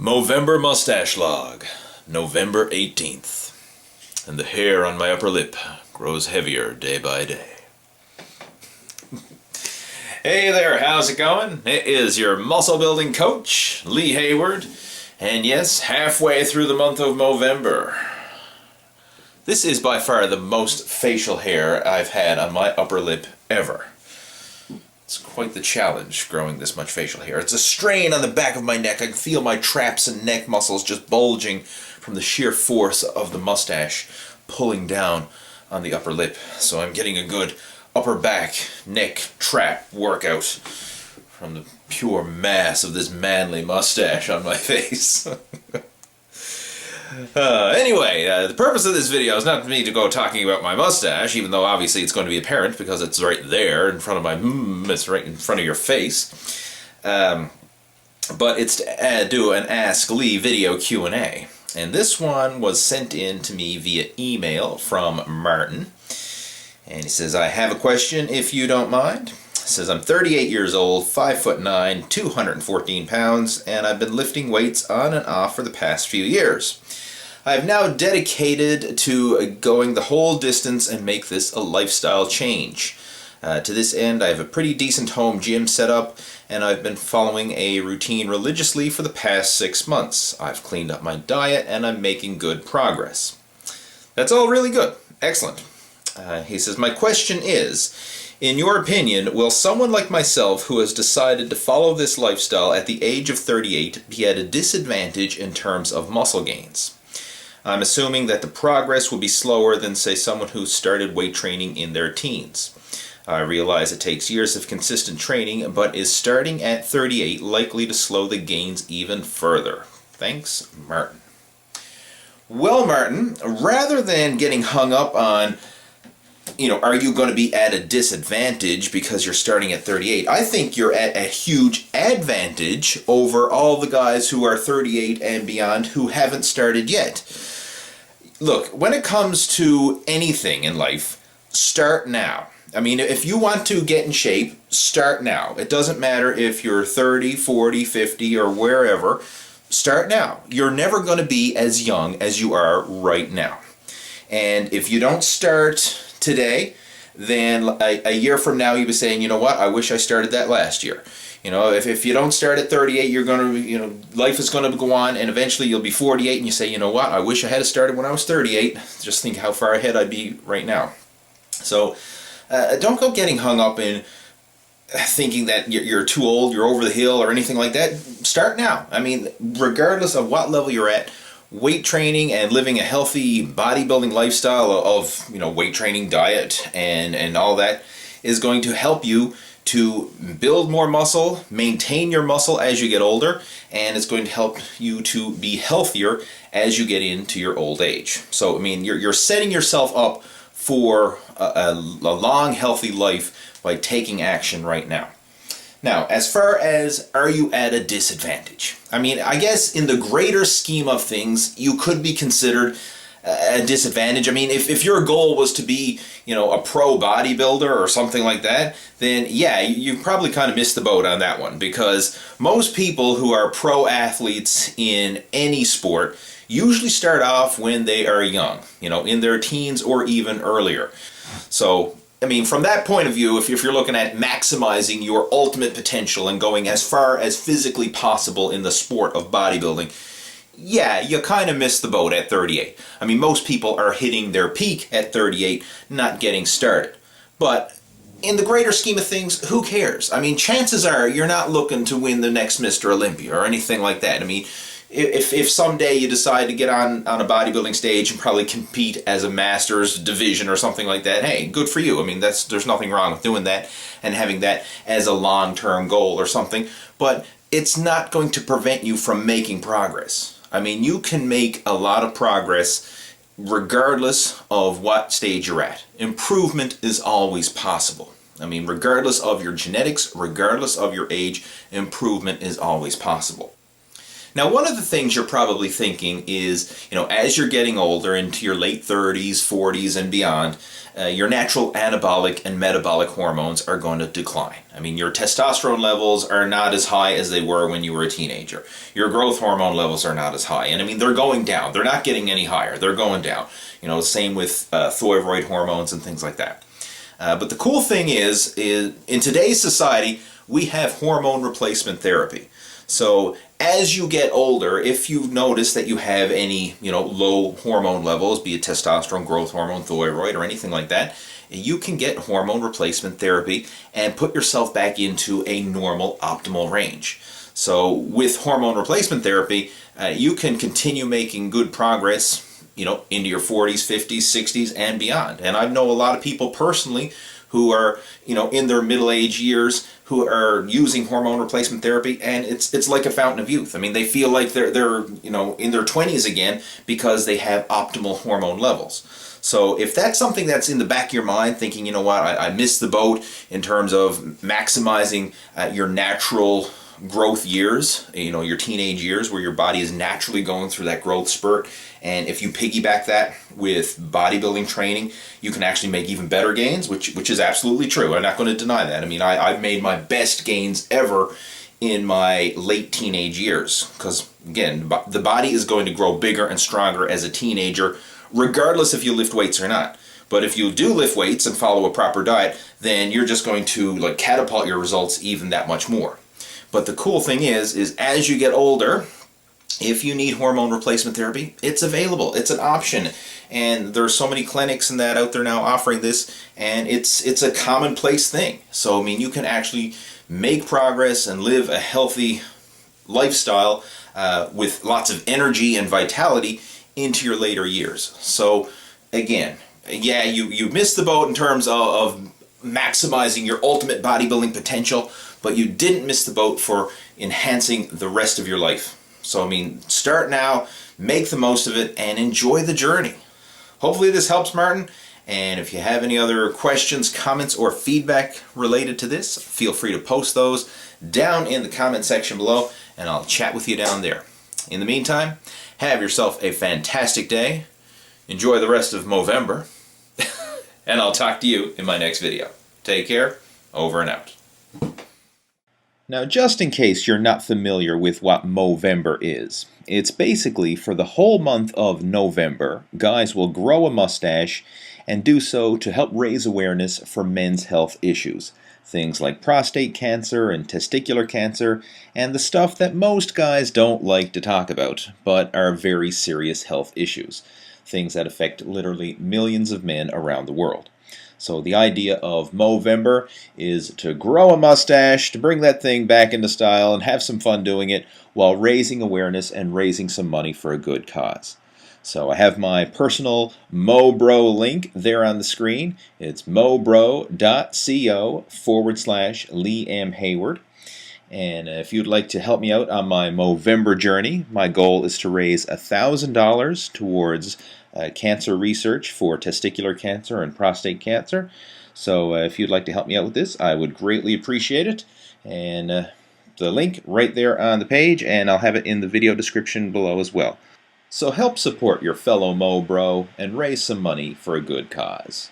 Movember mustache log, November 18th, and the hair on my upper lip grows heavier day by day. Hey there, how's it going? It is your muscle building coach, Lee Hayward, and yes, halfway through the month of Movember. This is by far the most facial hair I've had on my upper lip ever. It's quite the challenge growing this much facial hair. It's a strain on the back of my neck. I can feel my traps and neck muscles just bulging from the sheer force of the mustache pulling down on the upper lip. So I'm getting a good upper back, neck, trap workout from the pure mass of this manly mustache on my face. Anyway, the purpose of this video is not for me to go talking about my mustache, even though obviously it's going to be apparent because it's right there in front of my it's right in front of your face. But it's to do an Ask Lee video Q&A. And this one was sent in to me via email from Martin. And he says, I have a question if you don't mind. He says, I'm 38 years old, 5'9", 214 pounds, and I've been lifting weights on and off for the past few years. I have now dedicated to going the whole distance and make this a lifestyle change. To this end, I have a pretty decent home gym set up, and I've been following a routine religiously for the past 6 months. I've cleaned up my diet, and I'm making good progress. That's all really good. Excellent. He says, my question is, in your opinion, will someone like myself who has decided to follow this lifestyle at the age of 38 be at a disadvantage in terms of muscle gains? I'm assuming that the progress will be slower than, say, someone who started weight training in their teens. I realize it takes years of consistent training, but is starting at 38 likely to slow the gains even further? Thanks, Martin. Well, Martin, rather than getting hung up on, are you going to be at a disadvantage because you're starting at 38? I think you're at a huge advantage over all the guys who are 38 and beyond who haven't started yet. Look, when it comes to anything in life, start now. I mean, if you want to get in shape, start now. It doesn't matter if you're 30, 40, 50, or wherever. Start now. You're never going to be as young as you are right now. And if you don't start today, then a year from now you'll be saying, you know what, I wish I started that last year. If you don't start at 38, you're going to, life is going to go on, and eventually you'll be 48 and you say, you know what, I wish I had started when I was 38. Just think how far ahead I'd be right now. So don't go getting hung up in thinking that you're too old, you're over the hill, or anything like that. Start now. I mean, regardless of what level you're at, weight training and living a healthy bodybuilding lifestyle of weight training, diet, and all that is going to help you to build more muscle, maintain your muscle as you get older, and it's going to help you to be healthier as you get into your old age. So, I mean, you're setting yourself up for a long, healthy life by taking action right now. Now, as far as are you at a disadvantage? I mean, I guess in the greater scheme of things, you could be considered a disadvantage. I mean, if your goal was to be, a pro bodybuilder or something like that, then yeah, you probably kind of missed the boat on that one, because most people who are pro athletes in any sport usually start off when they are young, in their teens or even earlier. So, I mean, from that point of view, if you're looking at maximizing your ultimate potential and going as far as physically possible in the sport of bodybuilding, yeah, you kind of missed the boat at 38. I mean, most people are hitting their peak at 38, not getting started. But in the greater scheme of things, who cares? I mean, chances are you're not looking to win the next Mr. Olympia or anything like that. I mean, if someday you decide to get on a bodybuilding stage and probably compete as a master's division or something like that, hey, good for you. I mean, there's nothing wrong with doing that and having that as a long-term goal or something. But it's not going to prevent you from making progress. I mean, you can make a lot of progress regardless of what stage you're at. Improvement is always possible. I mean, regardless of your genetics, regardless of your age, improvement is always possible. Now, one of the things you're probably thinking is, as you're getting older, into your late 30s, 40s, and beyond, your natural anabolic and metabolic hormones are going to decline. I mean, your testosterone levels are not as high as they were when you were a teenager. Your growth hormone levels are not as high. And I mean, they're going down. They're not getting any higher. They're going down. Same with thyroid hormones and things like that. But the cool thing is in today's society, we have hormone replacement therapy. So as you get older, if you notice that you have any, low hormone levels, be it testosterone, growth hormone, thyroid, or anything like that, you can get hormone replacement therapy and put yourself back into a normal, optimal range. So with hormone replacement therapy, you can continue making good progress, into your 40s, 50s, 60s, and beyond. And I know a lot of people personally who are, in their middle-age years, who are using hormone replacement therapy, and it's like a fountain of youth. I mean, they feel like they're in their 20s again because they have optimal hormone levels. So if that's something that's in the back of your mind, thinking, you know what, I missed the boat in terms of maximizing your natural growth years, your teenage years where your body is naturally going through that growth spurt, and if you piggyback that with bodybuilding training, you can actually make even better gains, which is absolutely true. I'm not going to deny that. I mean, I've made my best gains ever in my late teenage years because, again, the body is going to grow bigger and stronger as a teenager, regardless if you lift weights or not. But if you do lift weights and follow a proper diet, then you're just going to catapult your results even that much more. But the cool thing is as you get older, if you need hormone replacement therapy, it's available. It's an option. And there's so many clinics and that out there now offering this, and it's a commonplace thing. So, I mean, you can actually make progress and live a healthy lifestyle with lots of energy and vitality into your later years. So, again, yeah, you missed the boat in terms of maximizing your ultimate bodybuilding potential, but you didn't miss the boat for enhancing the rest of your life. So, I mean, start now, make the most of it, and enjoy the journey. Hopefully this helps, Martin. And if you have any other questions, comments, or feedback related to this, feel free to post those down in the comment section below, and I'll chat with you down there. In the meantime, have yourself a fantastic day. Enjoy the rest of Movember. And I'll talk to you in my next video. Take care. Over and out. Now, just in case you're not familiar with what Movember is, it's basically for the whole month of November, guys will grow a mustache and do so to help raise awareness for men's health issues. Things like prostate cancer and testicular cancer, and the stuff that most guys don't like to talk about, but are very serious health issues. Things that affect literally millions of men around the world. So the idea of Movember is to grow a mustache, to bring that thing back into style and have some fun doing it while raising awareness and raising some money for a good cause. So I have my personal MoBro link there on the screen. It's mobro.co/Liam Hayward. And if you'd like to help me out on my Movember journey, my goal is to raise $1,000 towards cancer research for testicular cancer and prostate cancer. So if you'd like to help me out with this, I would greatly appreciate it. And the link right there on the page, and I'll have it in the video description below as well. So help support your fellow Mo Bro and raise some money for a good cause.